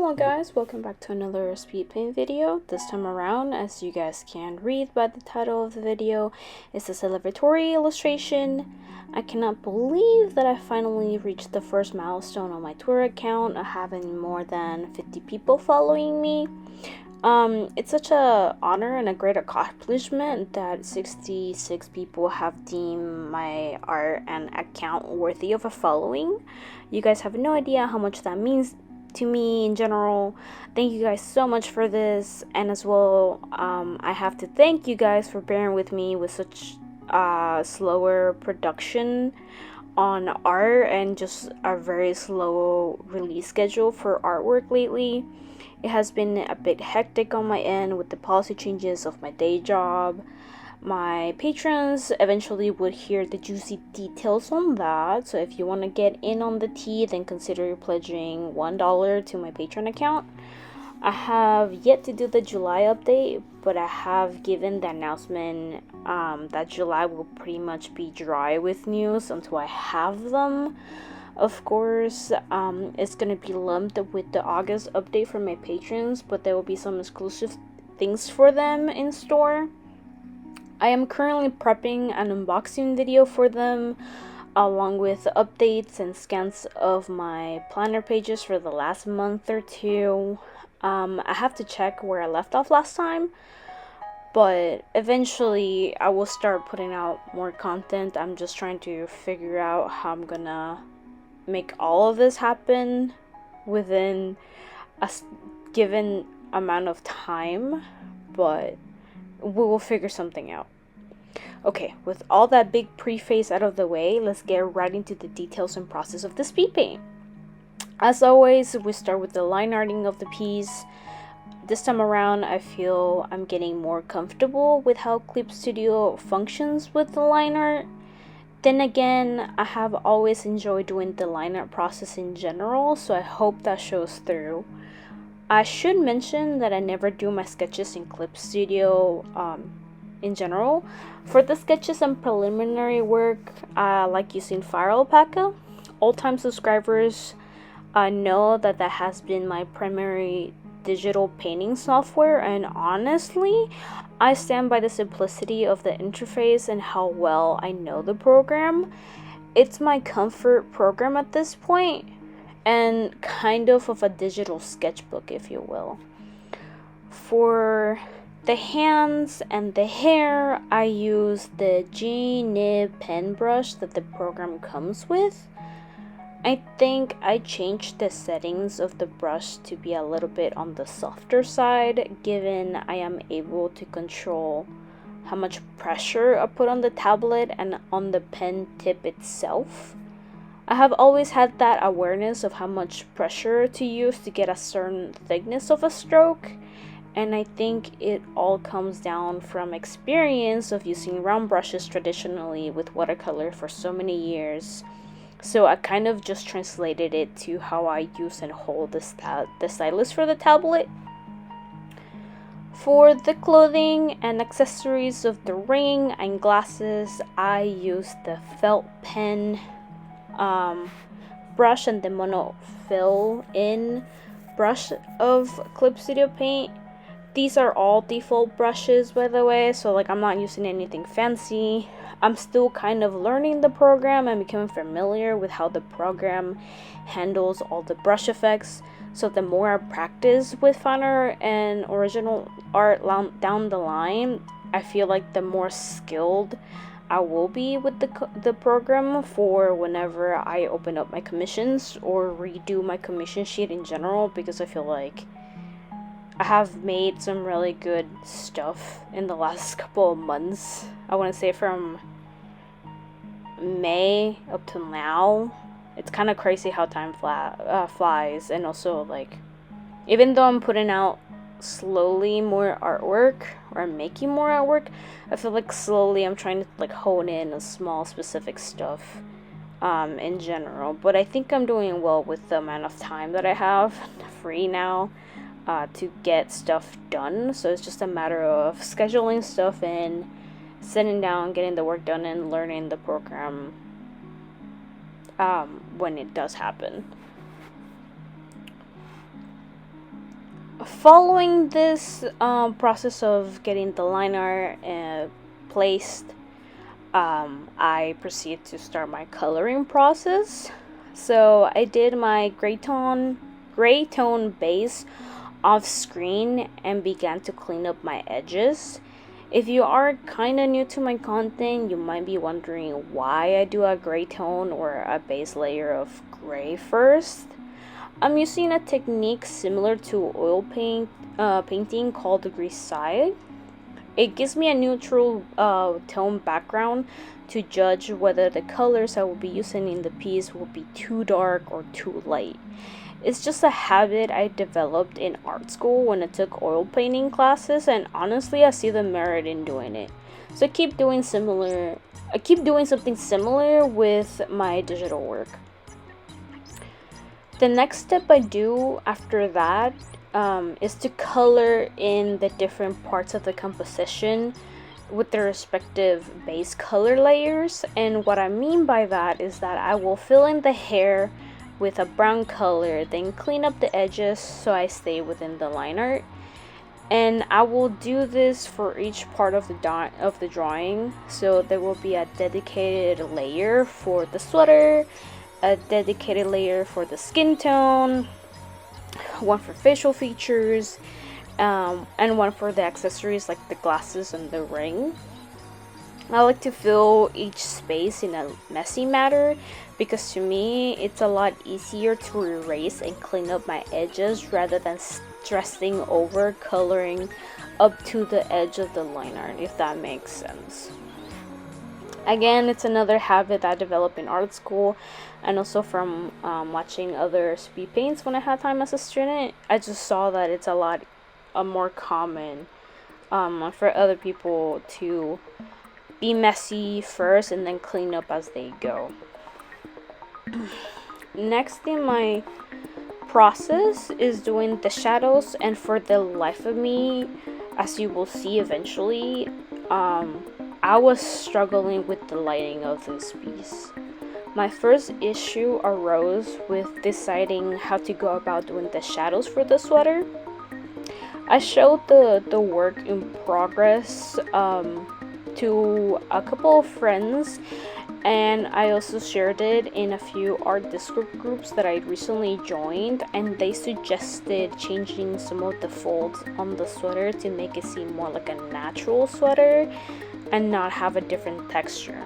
Hello guys, welcome back to another speed paint video. This time around, as you guys can read by the title of the video, it's a celebratory illustration. I cannot believe that I finally reached the first milestone on my Twitter account of having more than 50 people following me. It's such a honor and a great accomplishment that 66 people have deemed my art and account worthy of a following. You guys have no idea how much that means to me in general. Thank you guys so much for this, and as well I have to thank you guys for bearing with me with such slower production on art and just a very slow release schedule for artwork lately. It has been a bit hectic on my end with the policy changes of my day job. My patrons eventually would hear the juicy details on that, so if you want to get in on the tea, then consider pledging $1 to my Patreon account. I have yet to do the July update, but I have given the announcement that July will pretty much be dry with news until I have them. Of course, it's going to be lumped with the August update for my patrons, but there will be some exclusive things for them in store. I am currently prepping an unboxing video for them, along with updates and scans of my planner pages for the last month or two. I have to check where I left off last time, but eventually I will start putting out more content. I'm just trying to figure out how I'm gonna make all of this happen within a given amount of time, but we will figure something out. Okay, with all that big preface out of the way, let's get right into the details and process of the speed paint. As always, we start with the line arting of the piece. This time around, I feel I'm getting more comfortable with how Clip Studio functions with the line art. Then again, I have always enjoyed doing the line art process in general, so I hope that shows through. I should mention that I never do my sketches in Clip Studio in general. For the sketches and preliminary work, I like using Firealpaca. Old-time subscribers know that has been my primary digital painting software, and honestly, I stand by the simplicity of the interface and how well I know the program. It's my comfort program at this point, and kind of a digital sketchbook, if you will. For the hands and the hair, I use the G-Nib pen brush that the program comes with. I think I changed the settings of the brush to be a little bit on the softer side, given I am able to control how much pressure I put on the tablet and on the pen tip itself. I have always had that awareness of how much pressure to use to get a certain thickness of a stroke, and I think it all comes down from experience of using round brushes traditionally with watercolor for so many years. So I kind of just translated it to how I use and hold the stylus for the tablet. For the clothing and accessories of the ring and glasses, I use the felt pen brush and the mono fill in brush of Clip Studio Paint. These are all default brushes, by the way, so I'm not using anything fancy. I'm still kind of learning the program and becoming familiar with how the program handles all the brush effects. So the more I practice with fine art and original art down the line, I feel like the more skilled I will be with the program for whenever I open up my commissions or redo my commission sheet in general, because I feel like I have made some really good stuff in the last couple of months. I want to say from May up till now. It's kind of crazy how time flies, and also even though I'm putting out slowly more artwork or making more artwork, I feel like slowly I'm trying to hone in on small specific stuff in general. But I think I'm doing well with the amount of time that I have free now to get stuff done. So it's just a matter of scheduling stuff in, sitting down, getting the work done, and learning the program when it does happen. Following this process of getting the liner placed, I proceed to start my coloring process. So I did my gray tone base off screen and began to clean up my edges. If you are kind of new to my content, you might be wondering why I do a gray tone or a base layer of gray first. I'm using a technique similar to oil painting called the grisaille. It gives me a neutral tone background to judge whether the colors I will be using in the piece will be too dark or too light. It's just a habit I developed in art school when I took oil painting classes, and honestly I see the merit in doing it. So I keep doing something similar with my digital work. The next step I do after that is to color in the different parts of the composition with their respective base color layers. And what I mean by that is that I will fill in the hair with a brown color, then clean up the edges so I stay within the line art. And I will do this for each part of the drawing. So there will be a dedicated layer for the sweater, a dedicated layer for the skin tone, one for facial features, and one for the accessories like the glasses and the ring. I like to fill each space in a messy manner because to me it's a lot easier to erase and clean up my edges rather than stressing over coloring up to the edge of the line art, if that makes sense. Again, it's another habit I developed in art school and also from watching other speed paints when I had time as a student. I just saw that it's a lot more common for other people to be messy first and then clean up as they go. Next in my process is doing the shadows, and for the life of me, as you will see eventually, I was struggling with the lighting of this piece. My first issue arose with deciding how to go about doing the shadows for the sweater. I showed the work in progress to a couple of friends, and I also shared it in a few art Discord groups that I recently joined, and they suggested changing some of the folds on the sweater to make it seem more like a natural sweater and not have a different texture.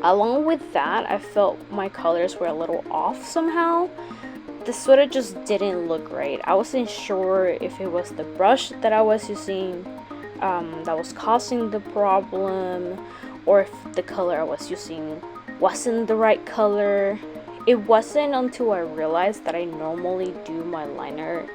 Along with that, I felt my colors were a little off somehow. The sweater just didn't look right. I wasn't sure if it was the brush that I was using that was causing the problem, or if the color I was using wasn't the right color. It wasn't until I realized that I normally do my liner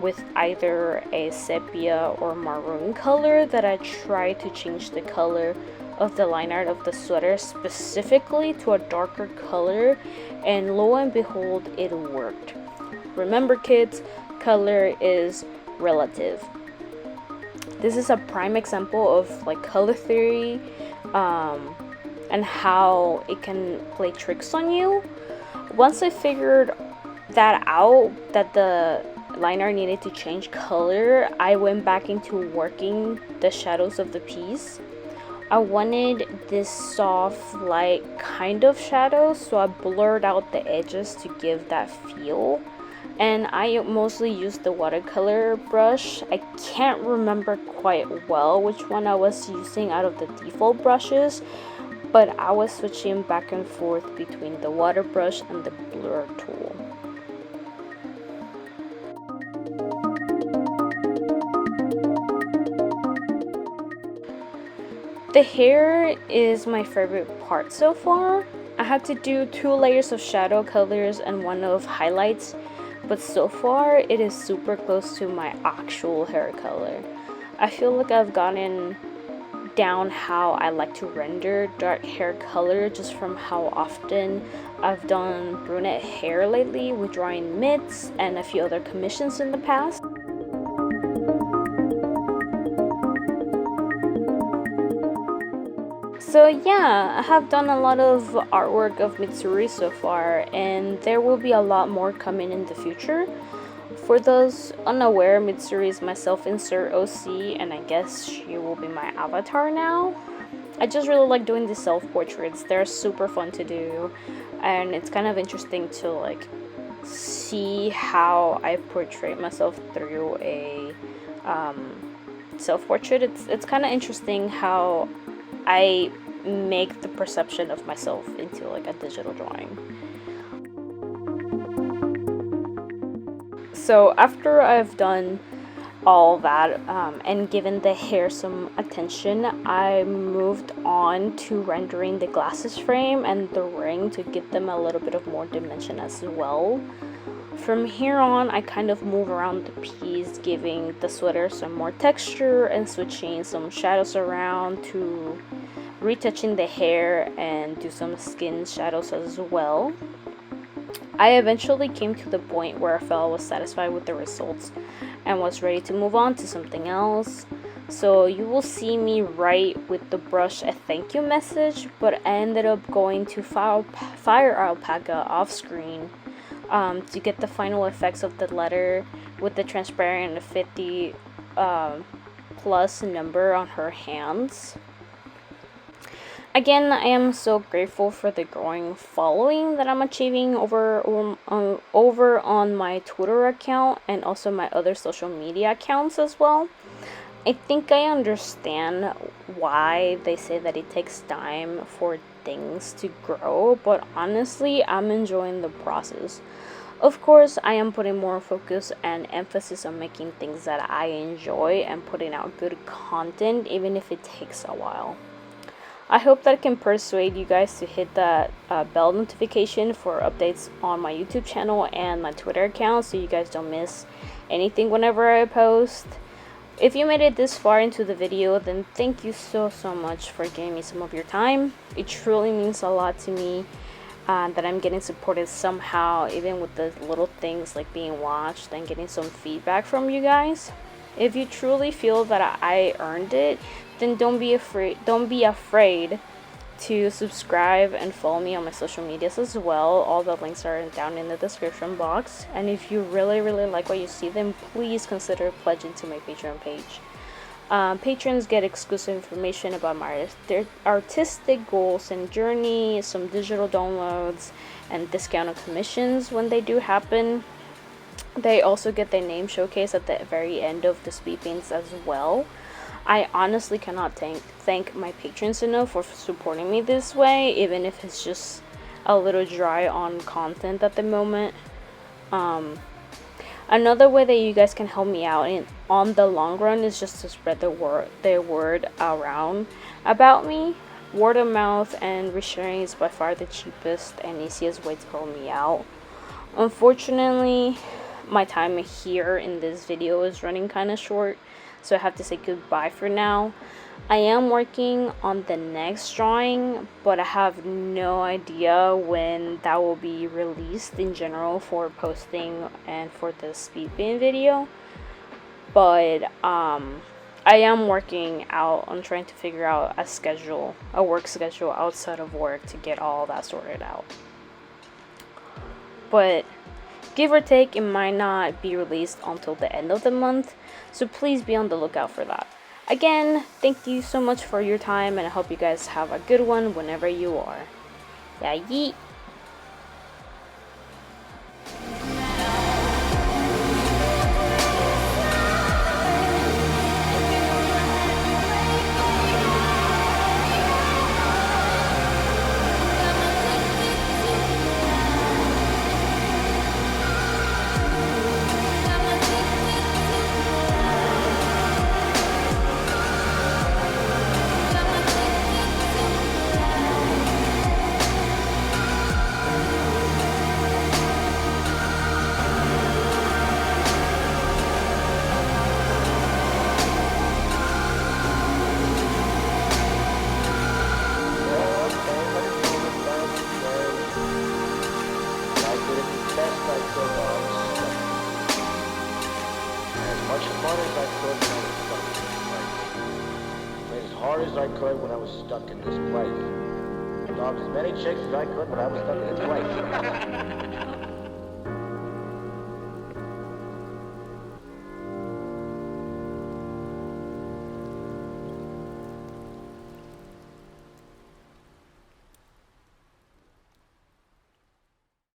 with either a sepia or maroon color that I try to change the color of the line art of the sweater specifically to a darker color, and lo and behold, it worked. Remember kids, color is relative. This is a prime example of like color theory and how it can play tricks on you. Once I figured that out, that the liner needed to change color, I went back into working the shadows of the piece. I wanted this soft, light kind of shadow, so I blurred out the edges to give that feel. And I mostly used the watercolor brush. I can't remember quite well which one I was using out of the default brushes, but I was switching back and forth between the water brush and the blur tool. The hair is my favorite part so far. I had to do 2 layers of shadow colors and 1 of highlights, but so far it is super close to my actual hair color. I feel like I've gotten down how I like to render dark hair color just from how often I've done brunette hair lately with drawing mitts and a few other commissions in the past. So yeah, I have done a lot of artwork of Mitsuri so far, and there will be a lot more coming in the future. For those unaware, Mitsuri is my self-insert OC, and I guess she will be my avatar now. I just really like doing the self-portraits. They're super fun to do, and it's kind of interesting to like see how I portray myself through a self-portrait. It's kind of interesting how I make the perception of myself into like a digital drawing. So after I've done all that and given the hair some attention, I moved on to rendering the glasses frame and the ring to give them a little bit of more dimension as well. From here on, I kind of move around the piece, giving the sweater some more texture and switching some shadows around to retouching the hair and do some skin shadows as well. I eventually came to the point where I felt I was satisfied with the results and was ready to move on to something else. So you will see me write with the brush a thank you message, but I ended up going to Firealpaca off screen to get the final effects of the letter with the transparent 50 plus number on her hands. Again, I am so grateful for the growing following that I'm achieving over on my Twitter account and also my other social media accounts as well. I think I understand why they say that it takes time for things to grow, but honestly, I'm enjoying the process. Of course, I am putting more focus and emphasis on making things that I enjoy and putting out good content, even if it takes a while. I hope that I can persuade you guys to hit that bell notification for updates on my YouTube channel and my Twitter account so you guys don't miss anything whenever I post. If you made it this far into the video, then thank you so much for giving me some of your time. It truly means a lot to me that I'm getting supported somehow, even with the little things like being watched and getting some feedback from you guys. If you truly feel that I earned it, then don't be afraid to subscribe and follow me on my social medias as well. All the links are down in the description box. And if you really like what you see, then please consider pledging to my Patreon page. Patrons get exclusive information about my artistic goals and journey, some digital downloads, and discounted commissions when they do happen. They also get their name showcased at the very end of the speed paints as well. I honestly cannot thank my patrons enough for supporting me this way, even if it's just a little dry on content at the moment. Another way that you guys can help me out on the long run is just to spread the word around about me. Word of mouth and resharing is by far the cheapest and easiest way to help me out. Unfortunately, my time here in this video is running kind of short, so I have to say goodbye for now. I am working on the next drawing, but I have no idea when that will be released in general for posting and for the speed paint video. But I am working out on trying to figure out a work schedule outside of work to get all that sorted out. But give or take, it might not be released until the end of the month, so please be on the lookout for that. Again, thank you so much for your time, and I hope you guys have a good one whenever you are. Yeah, yeet! Hard as I could when I was stuck in this place. I dogged as many chicks as I could when I was stuck in this place.